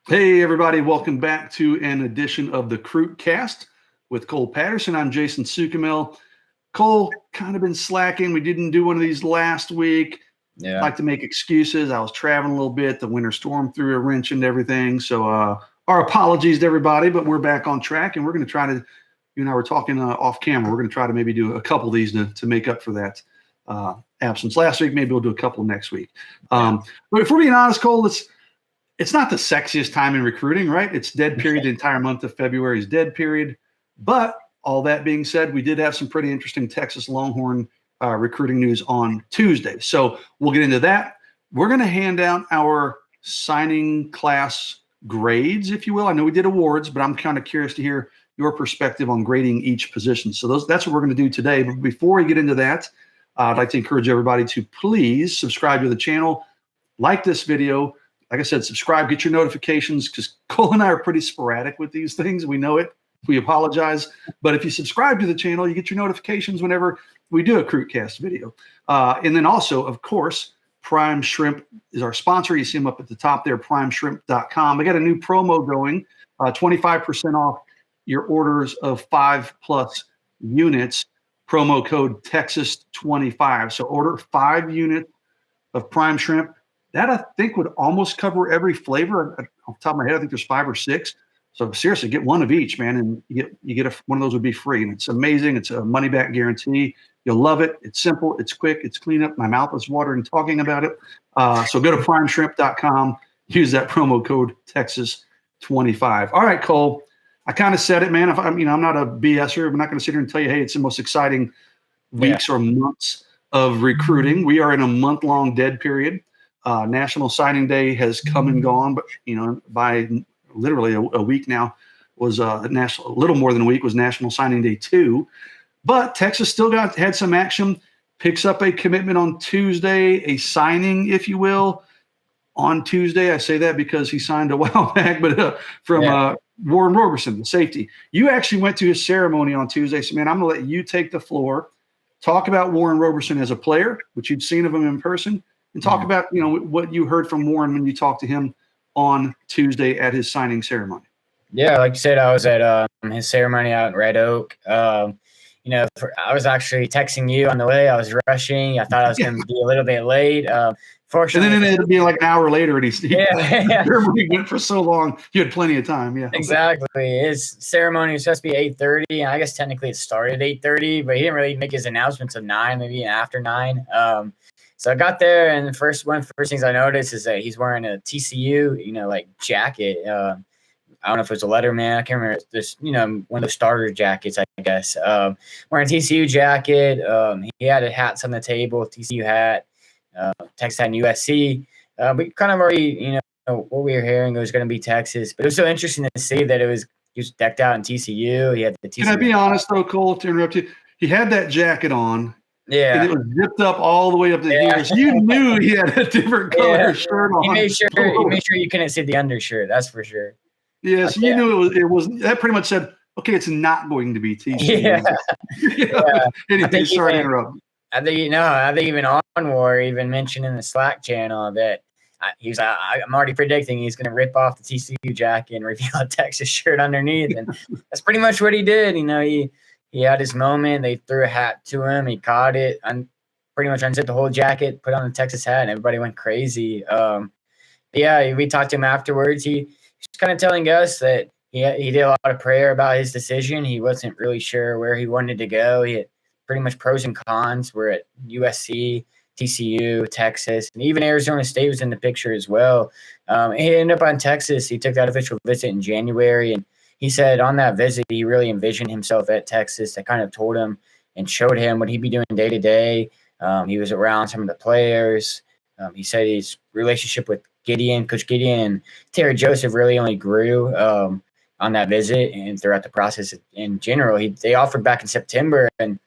Hey, everybody. Welcome back to an edition of the CruitCast with Cole Patterson. I'm Jason Sukamel. Cole, kind of been slacking. We didn't do one of these last week. Yeah. Like to make excuses. I was traveling a little bit. The winter storm threw a wrench into everything. So our apologies to everybody, but we're back on track, and we're going to try to, you and I were talking off camera, we're going to try to maybe do a couple of these to make up for that absence last week. Maybe we'll do a couple next week. But if we're being honest, Cole, it's not the sexiest time in recruiting, right? It's dead period. The entire month of February is dead period. But all that being said, we did have some pretty interesting Texas Longhorn recruiting news on Tuesday. So we'll get into that. We're going to hand out our signing class grades, if you will. I know we did awards, but I'm kind of curious to hear your perspective on grading each position. So that's what we're going to do today. But before we get into that, I'd like to encourage everybody to please subscribe to the channel, like this video. Like I said, subscribe, get your notifications, because Cole and I are pretty sporadic with these things. We know it. We apologize. But if you subscribe to the channel, you get your notifications whenever we do a CruitCast video. And then also, of course, Prime Shrimp is our sponsor. You see them up at the top there, primeshrimp.com. We got a new promo going, 25% off your orders of 5+ units, promo code Texas25. So order 5 units of Prime Shrimp. That, I think, would almost cover every flavor. Off the top of my head, I think there's 5 or 6. So seriously, get one of each, man, and you get one of those would be free. And it's amazing. It's a money-back guarantee. You'll love it. It's simple. It's quick. It's clean up. My mouth is watering talking about it. So go to primeshrimp.com. Use that promo code Texas25. All right, Cole. I kind of said it, man. If I'm not a BSer. I'm not going to sit here and tell you, hey, it's the most exciting weeks or months of recruiting. We are in a month-long dead period. National Signing Day has come and gone, but by literally a week now was a little more than a week was National Signing Day 2. But Texas still had some action. Picks up a commitment on Tuesday, a signing, if you will, on Tuesday. I say that because he signed a while back, but from Warren Roberson, the safety. You actually went to his ceremony on Tuesday, so man, I'm gonna let you take the floor. Talk about Warren Roberson as a player, which you'd seen of him in person. And talk about, what you heard from Warren when you talked to him on Tuesday at his signing ceremony. Yeah, like you said, I was at his ceremony out in Red Oak. I was actually texting you on the way. I was rushing. I thought I was going to be a little bit late. Fortunately, and then it'd be like an hour later, and he went for so long. You had plenty of time. Yeah, exactly. His ceremony was supposed to be 8:30, and I guess technically it started at 8:30, but he didn't really make his announcements until 9, maybe after 9. So I got there, and one of the first things I noticed is that he's wearing a TCU, jacket. I don't know if it was a Letterman. I can't remember. This, one of the starter jackets, I guess. Wearing a TCU jacket. He had hats on the table, TCU hat. Texas had USC. We kind of already, what we were hearing was going to be Texas. But it was so interesting to see that he was decked out in TCU. He had the TCU. Can I be honest, though, Cole, to interrupt you? He had that jacket on. Yeah. And it was zipped up all the way up to here. So you knew he had a different color shirt on. He made sure you couldn't see the undershirt. That's for sure. Yeah, so you knew it was that pretty much said, okay, it's not going to be TCU. Yeah. Anyway, sorry to interrupt. I think even Onwar even mentioned in the Slack channel that he's I'm already predicting he's going to rip off the TCU jacket and reveal a Texas shirt underneath. And that's pretty much what he did. He had his moment. They threw a hat to him. He caught it and pretty much unzipped the whole jacket, put on the Texas hat, and everybody went crazy. We talked to him afterwards. He's kind of telling us that he did a lot of prayer about his decision. He wasn't really sure where he wanted to go. He had pretty much pros and cons. We're at USC, TCU, Texas, and even Arizona State was in the picture as well. He ended up on Texas. He took that official visit in January, and he said on that visit, he really envisioned himself at Texas. That kind of told him and showed him what he'd be doing day to day. He was around some of the players. He said his relationship with Coach Gideon, and Terry Joseph really only grew on that visit and throughout the process in general. They offered back in September, and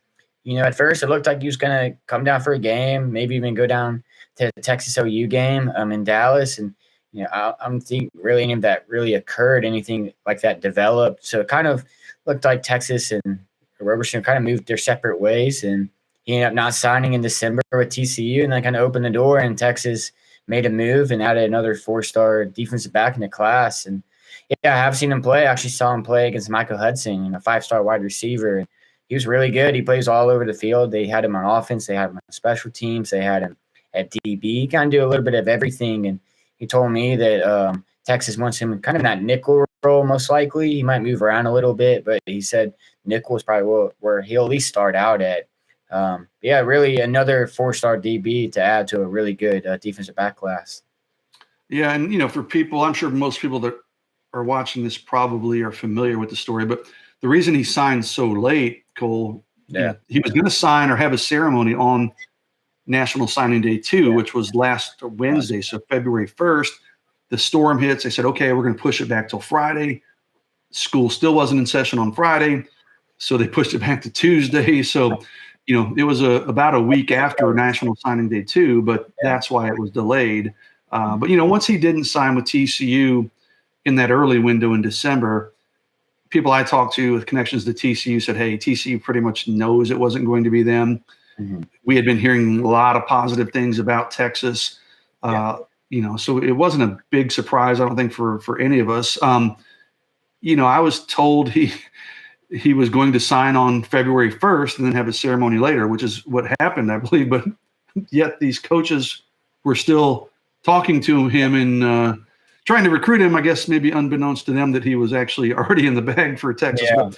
at first it looked like he was going to come down for a game, maybe even go down to the Texas OU game in Dallas, and I don't think really any of that really occurred, anything like that developed. So it kind of looked like Texas and Roberson kind of moved their separate ways, and he ended up not signing in December with TCU, and that kind of opened the door, and Texas made a move and added another 4-star defensive back in the class. And yeah, I have seen him play. I actually saw him play against Michael Hudson, a 5-star wide receiver. He was really good. He plays all over the field. They had him on offense. They had him on special teams. They had him at DB. He kind of do a little bit of everything. And he told me that Texas wants him kind of in that nickel role, most likely. He might move around a little bit, but he said nickel is probably where he'll at least start out at. Yeah, really another 4-star DB to add to a really good defensive back class. Yeah, and, for people, I'm sure most people that are watching this probably are familiar with the story, but the reason he signed so late, Cole, he was going to sign or have a ceremony on National Signing Day 2, which was last Wednesday, so February 1st. The storm hits. They said, okay, we're going to push it back till Friday. School still wasn't in session on Friday, so they pushed it back to Tuesday. So, it was about a week after National Signing Day 2, but that's why it was delayed. But, once he didn't sign with TCU in that early window in December, people I talked to with connections to TCU said, hey, TCU pretty much knows it wasn't going to be them. Mm-hmm. We had been hearing a lot of positive things about Texas. So it wasn't a big surprise, I don't think, for any of us. I was told he was going to sign on February 1st and then have a ceremony later, which is what happened, I believe. But yet these coaches were still talking to him and trying to recruit him, I guess maybe unbeknownst to them that he was actually already in the bag for Texas. Yeah,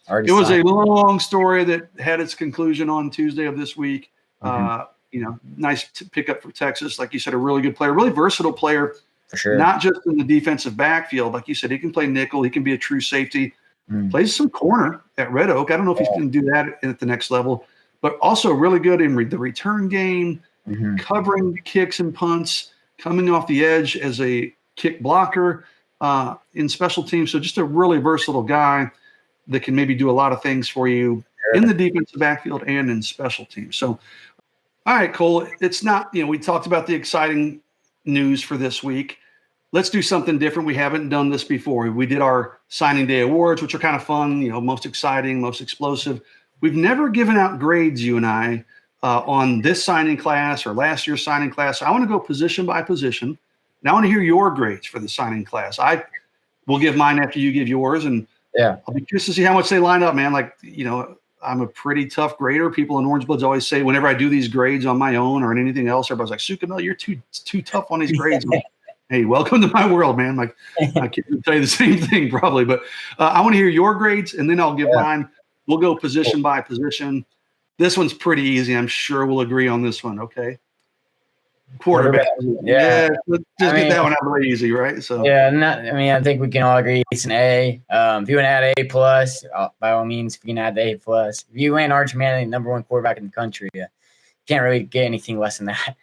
but it was a long story that had its conclusion on Tuesday of this week. Mm-hmm. Nice pickup for Texas. Like you said, a really good player, really versatile player. For sure. Not just in the defensive backfield. Like you said, he can play nickel. He can be a true safety. Plays some corner at Red Oak. I don't know if he's going to do that at the next level, but also really good in the return game, covering kicks and punts, coming off the edge as a kick blocker in special teams. So just a really versatile guy that can maybe do a lot of things for you in the defensive backfield and in special teams. So, all right, Cole, it's not, we talked about the exciting news for this week. Let's do something different. We haven't done this before. We did our signing day awards, which are kind of fun, most exciting, most explosive. We've never given out grades, you and I, on this signing class or last year's signing class. So I want to go position by position. And I want to hear your grades for the signing class. I will give mine after you give yours. And I'll be curious to see how much they line up, man. Like, I'm a pretty tough grader. People in Orange Bloods always say whenever I do these grades on my own or in anything else, everybody's like, Sukamel, you're too tough on these grades. Hey, welcome to my world, man. Like, I can't tell you the same thing probably, but I want to hear your grades and then I'll give mine. We'll go position by position. This one's pretty easy. I'm sure we'll agree on this one. Okay. Quarterback. Just get that one out of the way easy, right? So I think we can all agree it's an A. If you want to add A plus, by all means, if you can add the A plus. If you ain't Arch Manning, number one quarterback in the country, you can't really get anything less than that.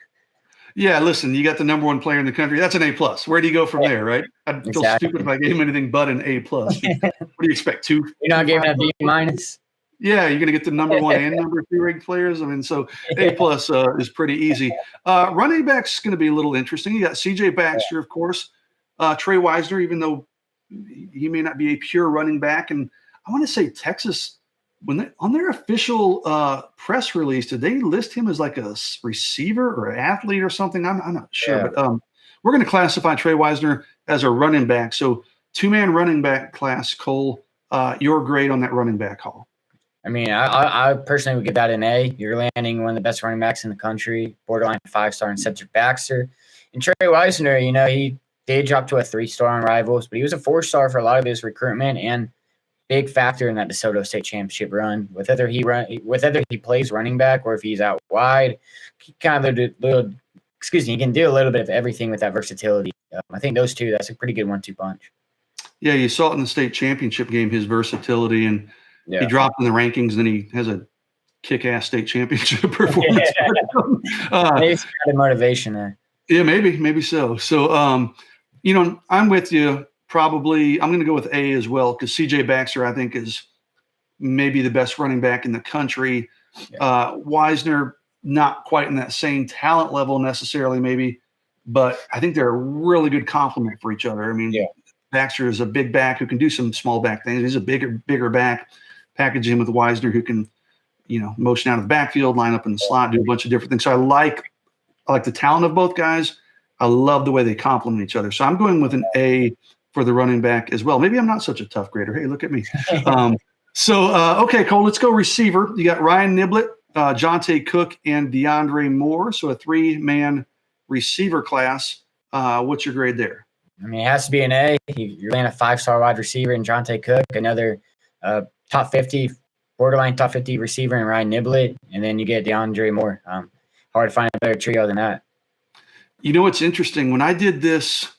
Yeah, listen, you got the number one player in the country. That's an A plus. Where do you go from there, right? I'd feel stupid if I gave him anything but an A plus. What do you expect? You're not giving a B minus? Yeah, you're going to get the number one and number 2 ranked players. I mean, so A plus is pretty easy. Running back's going to be a little interesting. You got CJ Baxter, of course. Trey Wisner, even though he may not be a pure running back. And I want to say Texas, on their official press release, did they list him as like a receiver or an athlete or something? I'm not sure. But we're going to classify Trey Wisner as a running back. So 2-man running back class, Cole, your grade on that running back haul. I mean, I personally would give that an A. You're landing one of the best running backs in the country, borderline 5-star in Cedric Baxter. And Trey Wisner, he did drop to a 3-star on Rivals, but he was a 4-star for a lot of his recruitment and big factor in that DeSoto State championship run. Whether he plays running back or if he's out wide, he can do a little bit of everything with that versatility. I think those two, that's a pretty good 1-2 punch. Yeah, you saw it in the state championship game, his versatility, and he dropped in the rankings, and then he has a kick-ass state championship performance. Maybe it's kind of motivation there. Yeah, maybe so. So, I'm with you. Probably, I'm going to go with A as well because CJ Baxter, I think, is maybe the best running back in the country. Wisner, not quite in that same talent level necessarily, maybe, but I think they're a really good complement for each other. I mean, Baxter is a big back who can do some small back things. He's a bigger back. Package him with Wisner who can, motion out of the backfield, line up in the slot, do a bunch of different things. So I like the talent of both guys. I love the way they complement each other. So I'm going with an A for the running back as well. Maybe I'm not such a tough grader. Hey, look at me. Okay, Cole, let's go receiver. You got Ryan Niblett, Jonte Cook, and DeAndre Moore. So a 3-man receiver class. What's your grade there? I mean, it has to be an A. You're laying a 5-star wide receiver in Jonte Cook, another top 50, borderline top 50 receiver in Ryan Niblett, and then you get DeAndre Moore. Hard to find a better trio than that. You know what's interesting? When I did this,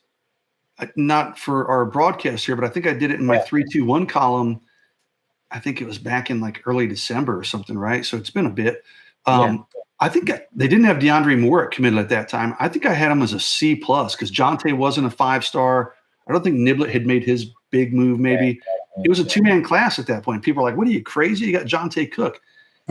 not for our broadcast here, but I think I did it in my 3-2-1 column. I think it was back in like early December or something, right? So it's been a bit. I think they didn't have DeAndre Moore committed at that time. I think I had him as a C+ because Jonte wasn't a 5-star. I don't think Niblett had made his big move. Maybe it was a 2-man class at that point. People are like, "What are you crazy? You got Jonte Cook."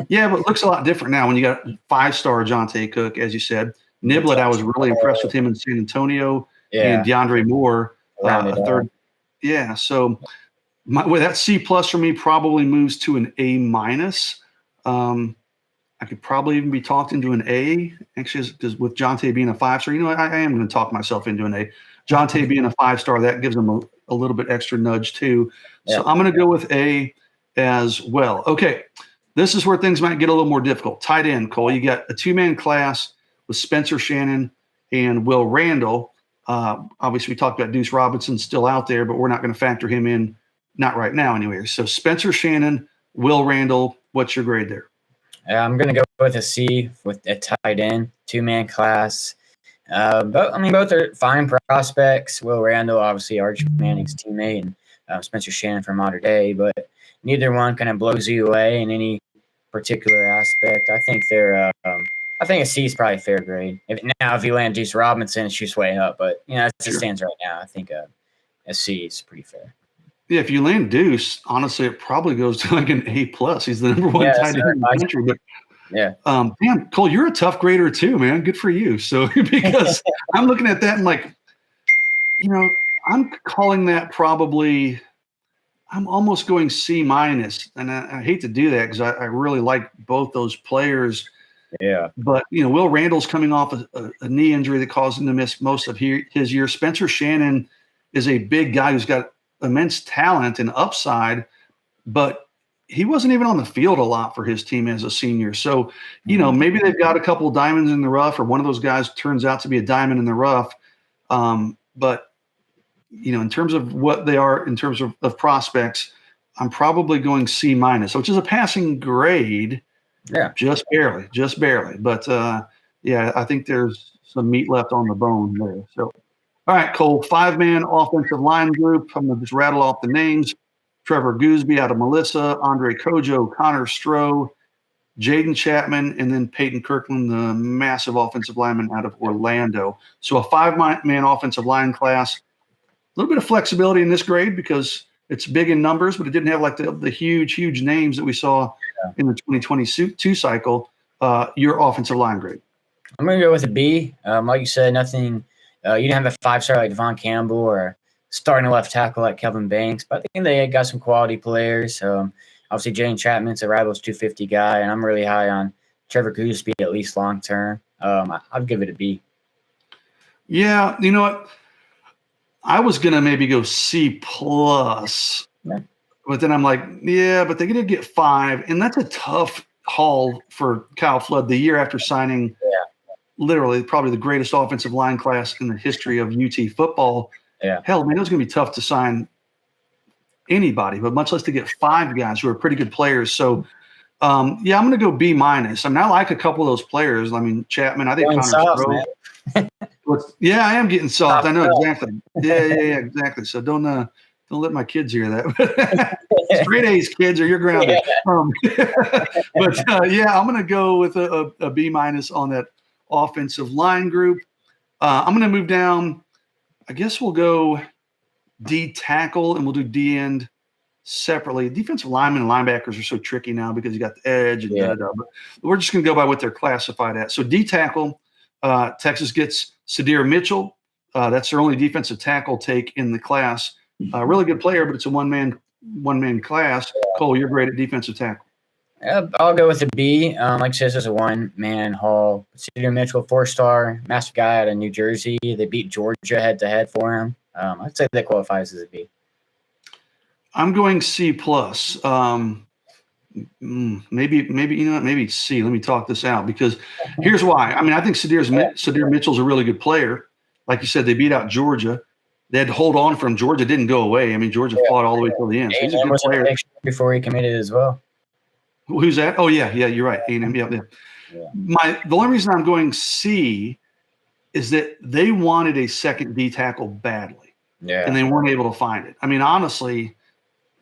Yeah, but it looks a lot different now when you got 5-star Jonte Cook, as you said. Niblett, I was really impressed with him in San Antonio, and DeAndre Moore, a third. Yeah, so that C+ for me probably moves to an A-. I could probably even be talked into an A, actually, because with Jonte being a 5-star. You know, I am going to talk myself into an A. Jonte being a 5-star, that gives him a little bit extra nudge too. So I'm going to go with A as well. Okay, this is where things might get a little more difficult. Tight end, Cole. You got a 2-man class with Spencer Shannon and Will Randall. Obviously, we talked about Deuce Robinson still out there, but we're not going to factor him in, not right now anyway. So Spencer Shannon, Will Randall, what's your grade there? I'm going to go with a C with a tight end, 2-man class. But I mean, both are fine prospects. Will Randall, obviously Arch Manning's teammate, and Spencer Shannon from Mater Dei, but neither one kind of blows you away in any particular aspect. I think they're I think a C is probably a fair grade. If you land Deuce Robinson, it's just way up. But as it stands right now, I think a C is pretty fair. Yeah, if you land Deuce, honestly, it probably goes to like an A+. He's the number 1 tight end in the country. But man, Cole, you're a tough grader too, man. Good for you. So because I'm looking at that and like, you know, I'm calling that probably. I'm almost going C-, and I hate to do that because I really like both those players. Yeah. But, you know, Will Randall's coming off a knee injury that caused him to miss most of his year. Spencer Shannon is a big guy who's got immense talent and upside, but he wasn't even on the field a lot for his team as a senior. So, you know, maybe they've got a couple of diamonds in the rough, or one of those guys turns out to be a diamond in the rough. But, you know, in terms of what they are, in terms of prospects, I'm probably going C-, which is a passing grade. Yeah. Just barely. But, I think there's some meat left on the bone there. So, all right, Cole, 5-man offensive line group. I'm going to just rattle off the names. Trevor Gooseby out of Melissa, Andre Kojo, Connor Stroh, Jaden Chapman, and then Peyton Kirkland, the massive offensive lineman out of Orlando. So a 5-man offensive line class. A little bit of flexibility in this grade because it's big in numbers, but it didn't have like the huge names that we saw in the 2022 cycle. Your offensive line grade. I'm going to go with a B. Like you said, nothing – you didn't have a 5-star like Devon Campbell or starting a left tackle like Kelvin Banks, but I think they got some quality players. Obviously, Jane Chapman's a Rivals 250 guy, and I'm really high on Trevor Gooseby, at least long term. I'd give it a B. Yeah, you know what? I was going to maybe go C+, but then I'm like, yeah, but they're going to get 5, and that's a tough haul for Kyle Flood the year after signing literally probably the greatest offensive line class in the history of UT football. Yeah. Hell, man, it was going to be tough to sign anybody, but much less to get 5 guys who are pretty good players. So, I'm going to go B-. I mean, I like a couple of those players. I mean, Chapman, I think Connor Stroh. Yeah, I am getting soft. I know exactly. Yeah, exactly. So don't let my kids hear that. Straight A's, kids, or you're grounded. I'm going to go with a B- on that offensive line group. I'm going to move down. I guess we'll go D tackle and we'll do D end separately. Defensive linemen and linebackers are so tricky now because you got the edge and but we're just going to go by what they're classified at. So D tackle, Texas gets Sadir Mitchell. That's their only defensive tackle take in the class. Really good player, but it's a one-man class. Cole, you're great at defensive tackle. I'll go with a B. Like I said, this is a one-man haul. Cedric Mitchell, 4-star, massive guy out of New Jersey. They beat Georgia head-to-head for him. I'd say that qualifies as a B. I'm going C plus. Maybe you know what? Maybe C. Let me talk this out because here's why. I mean, I think Cedric Mitchell's a really good player. Like you said, they beat out Georgia. They had to hold on from Georgia. Didn't go away. I mean, Georgia fought all the way till the end. So he's a good player. Before he committed as well. Who's that? Oh yeah, you're right. A&M. Yeah. The only reason I'm going C is that they wanted a second D tackle badly, and they weren't able to find it. I mean, honestly,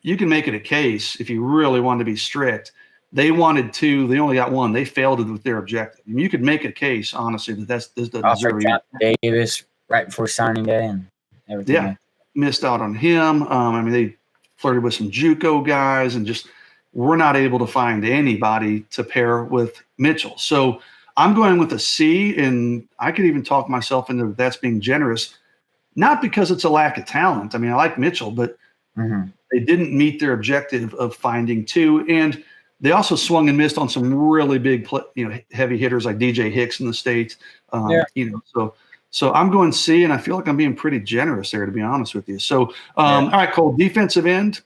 you can make it a case if you really wanted to be strict. They wanted two. They only got one. They failed with their objective. I mean, you could make a case, honestly, that this doesn't deserve Davis right before signing day and everything. Yeah, missed out on him. I mean, they flirted with some JUCO guys and just were not able to find anybody to pair with Mitchell. So I'm going with a C, and I could even talk myself into that's being generous, not because it's a lack of talent. I mean, I like Mitchell, but they didn't meet their objective of finding two, and they also swung and missed on some really big, heavy hitters like DJ Hicks in the States. So I'm going C, and I feel like I'm being pretty generous there, to be honest with you. So, all right, Cole, defensive end.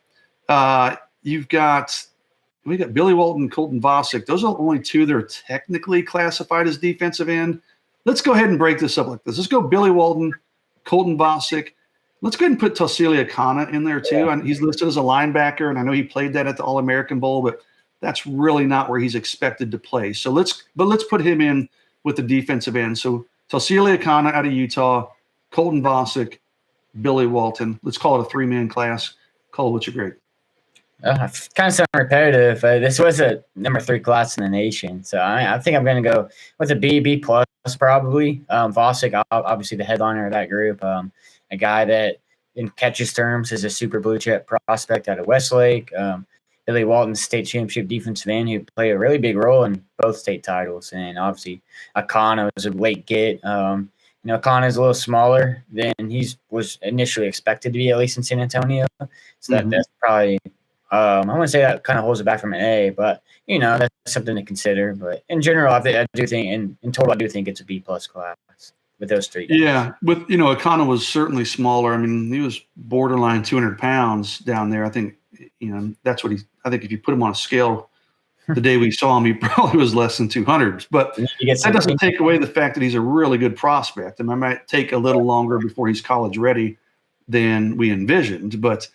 We got Billy Walton, Colton Vosick. Those are the only two that are technically classified as defensive end. Let's go ahead and break this up like this. Let's go Billy Walton, Colton Vosick. Let's go ahead and put Tausili Akana in there too. And he's listed as a linebacker, and I know he played that at the All-American Bowl, but that's really not where he's expected to play. So let's put him in with the defensive end. So Tausili Akana out of Utah, Colton Vosick, Billy Walton. Let's call it a 3-man class. Cole, what's your grade? Kind of sound repetitive. This was a number 3 class in the nation, so I think I'm going to go with a B plus probably. Vosick, obviously the headliner of that group, a guy that in catches terms is a super blue chip prospect out of Westlake. Billy Walton, state championship defensive end, who played a really big role in both state titles, and obviously Akana was a late get. Akana is a little smaller than he was initially expected to be, at least in San Antonio. So that's probably. I wouldn't say that kind of holds it back from an A, but that's something to consider. But in general, I do think, in total, I do think it's a B plus class with those 3 guys. Yeah, with Akana was certainly smaller. I mean, he was borderline 200 pounds down there. I think that's what I think if you put him on a scale, the day we saw him, he probably was less than 200. But that doesn't take away the fact that he's a really good prospect, and I might take a little longer before he's college ready than we envisioned, but.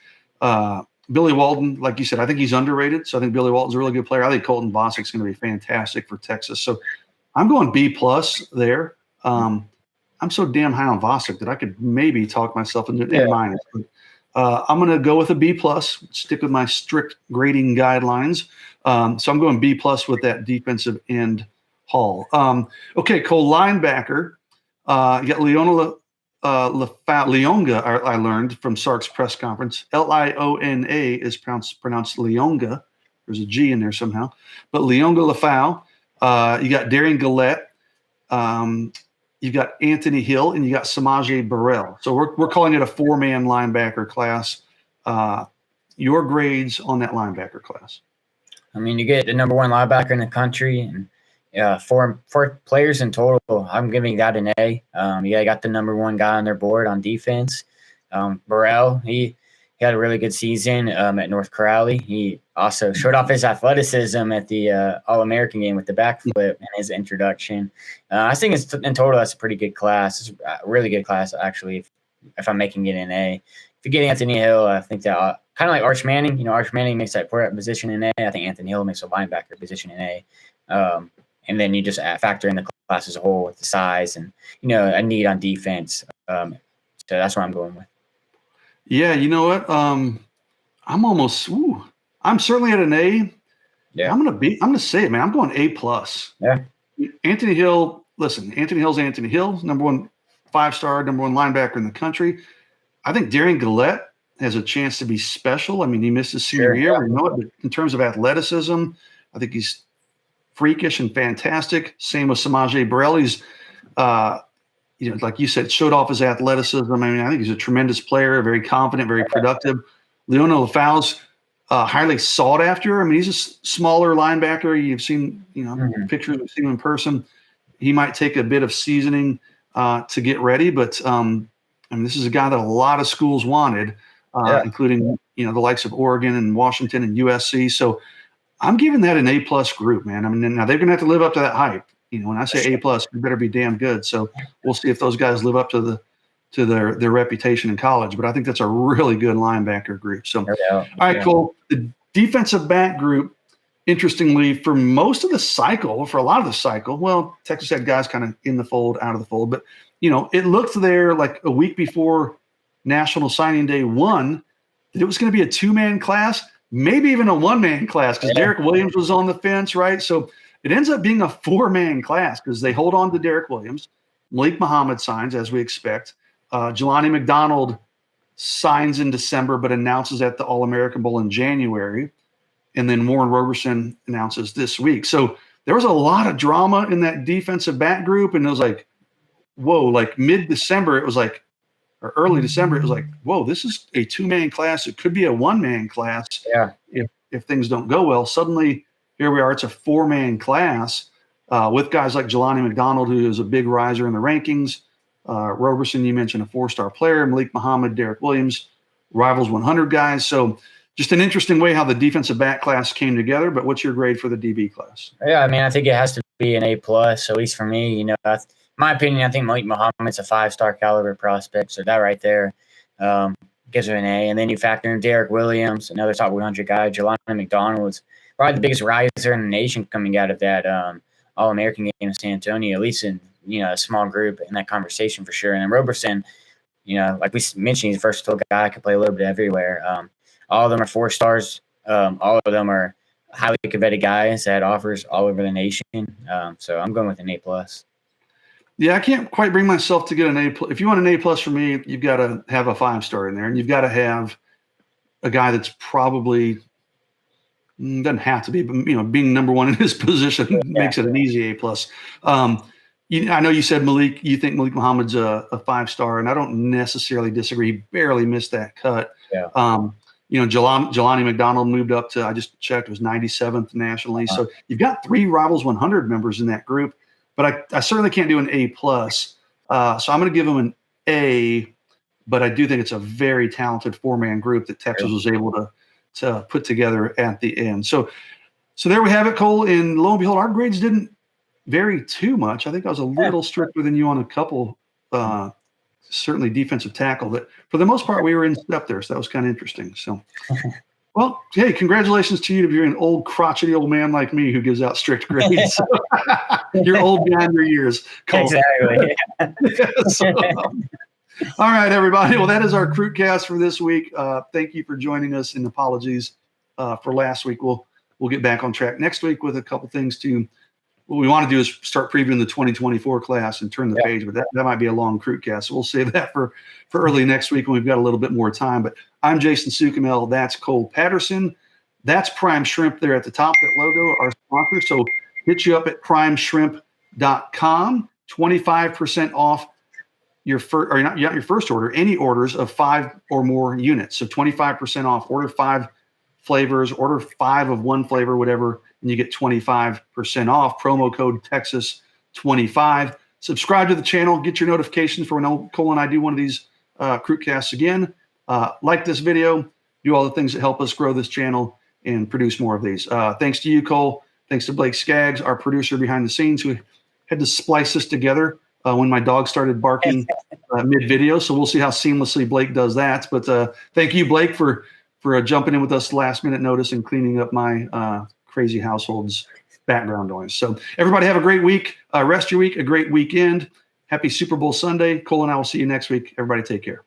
Billy Walton, like you said, I think he's underrated. So I think Billy Walton's a really good player. I think Colton Vosick's going to be fantastic for Texas. So I'm going B plus there. I'm so damn high on Vosick that I could maybe talk myself into A minus. But I'm going to go with a B plus. Stick with my strict grading guidelines. So I'm going B plus with that defensive end haul. Okay, Cole, linebacker. You got Leonga, I learned from Sark's press conference. Liona is pronounced Leonga. There's a G in there somehow. But Leonga Lafau. You got Darian Gillette. You got Anthony Hill, and you got Samaje Burrell. So we're calling it a 4-man linebacker class. Your grades on that linebacker class? I mean, you get the number 1 linebacker in the country, and four players in total. I'm giving that an A. You got the number 1 guy on their board on defense. Burrell, he had a really good season at North Crowley. He also showed off his athleticism at the All-American game with the backflip and his introduction. I think in total that's a pretty good class. It's a really good class, actually, if I'm making it an A. If you get Anthony Hill, I think that kind of like Arch Manning. Arch Manning makes that position an A. I think Anthony Hill makes a linebacker position an A. And then you just factor in the class as a whole with the size and, a need on defense. So that's what I'm going with. Yeah, you know what? I'm certainly at an A. Yeah. I'm going to say it, man. I'm going A plus. Yeah. Anthony Hill, listen, Anthony Hill's Anthony Hill, number 1 5-star, number 1 linebacker in the country. I think Darian Gillette has a chance to be special. I mean, he missed his senior year. We know it, but in terms of athleticism, I think he's freakish and fantastic. Same with Samaje Burrell. He's, like you said, showed off his athleticism. I mean, I think he's a tremendous player, very confident, very productive. Leona Lafau's highly sought after. I mean, he's a smaller linebacker. You've seen, pictures, we've seen him in person. He might take a bit of seasoning to get ready, but I mean, this is a guy that a lot of schools wanted, including the likes of Oregon and Washington and USC. So I'm giving that an A+ group, man. I mean, now they're going to have to live up to that hype. When I say A+, it better be damn good. So we'll see if those guys live up to their reputation in college. But I think that's a really good linebacker group. So, all right, Cole. The defensive back group, interestingly, for most of the cycle, for a lot of the cycle, well, Texas had guys kind of in the fold, out of the fold. But, it looked there like a week before National Signing Day 1 that it was going to be a 2-man class, maybe even a 1-man class, because Derek Williams was on the fence, right? So it ends up being a 4-man class because they hold on to Derek Williams. Malik Muhammad signs, as we expect. Jelani McDonald signs in December but announces at the All-American Bowl in January. And then Warren Roberson announces this week. So there was a lot of drama in that defensive back group. And it was like, whoa, like mid-December, it was like, or early December, it was like, whoa, this is a 2-man class. It could be a 1-man class if things don't go well. Suddenly, here we are. It's a 4-man class with guys like Jelani McDonald, who is a big riser in the rankings. Roberson, you mentioned, a 4-star player. Malik Muhammad, Derek Williams, Rivals 100 guys. So just an interesting way how the defensive back class came together. But what's your grade for the DB class? Yeah, I mean, I think it has to be an A+, at least for me. My opinion, I think Malik Muhammad's a 5-star caliber prospect. So that right there gives her an A. And then you factor in Derek Williams, another top 100 guy. Jelani McDonald's probably the biggest riser in the nation coming out of that All-American game in San Antonio, at least in a small group in that conversation for sure. And then Roberson, like we mentioned, he's a versatile guy, can play a little bit everywhere. All of them are 4 stars. All of them are highly coveted guys that offers all over the nation. So I'm going with an A+. Yeah, I can't quite bring myself to get an A+. If you want an A+ for me, you've got to have a 5-star in there, and you've got to have a guy that's probably doesn't have to be, but being number one in his position makes it an easy A+. I know you said Malik. You think Malik Muhammad's a 5-star, and I don't necessarily disagree. He barely missed that cut. Yeah. Jelani McDonald moved up to, I just checked, was 97th nationally. So you've got 3 Rivals 100 members in that group. But I certainly can't do an A+. So I'm going to give him an A, but I do think it's a very talented 4-man group that Texas was able to put together at the end. So there we have it, Cole. And lo and behold, our grades didn't vary too much. I think I was a little stricter than you on a couple, certainly defensive tackle. But for the most part, we were in step there. So that was kind of interesting. So, well, hey, congratulations to you to be an old, crotchety old man like me who gives out strict grades. You're old behind your years, Cole. Exactly. All right, everybody. Well, that is our CruitCast for this week. Thank you for joining us, and apologies for last week. We'll get back on track next week with a couple things to. What we want to do is start previewing the 2024 class and turn the page, but that might be a long CruitCast. So we'll save that for early next week when we've got a little bit more time. But I'm Jason Sukamel. That's Cole Patterson. That's Prime Shrimp there at the top, that logo, our sponsor. So hit you up at primeshrimp.com, 25% off your first, or not your first order, any orders of 5 or more units. So 25% off. Order 5 flavors, order 5 of one flavor, whatever, and you get 25% off. Promo code Texas25. Subscribe to the channel. Get your notifications for when Cole and I do one of these CruitCasts again. Like this video. Do all the things that help us grow this channel and produce more of these. Thanks to you, Cole. Thanks to Blake Skaggs, our producer behind the scenes, who had to splice this together when my dog started barking mid-video. So we'll see how seamlessly Blake does that. But thank you, Blake, for jumping in with us last-minute notice and cleaning up my crazy household's background noise. So everybody have a great week. Rest your week, a great weekend. Happy Super Bowl Sunday. Cole and I will see you next week. Everybody take care.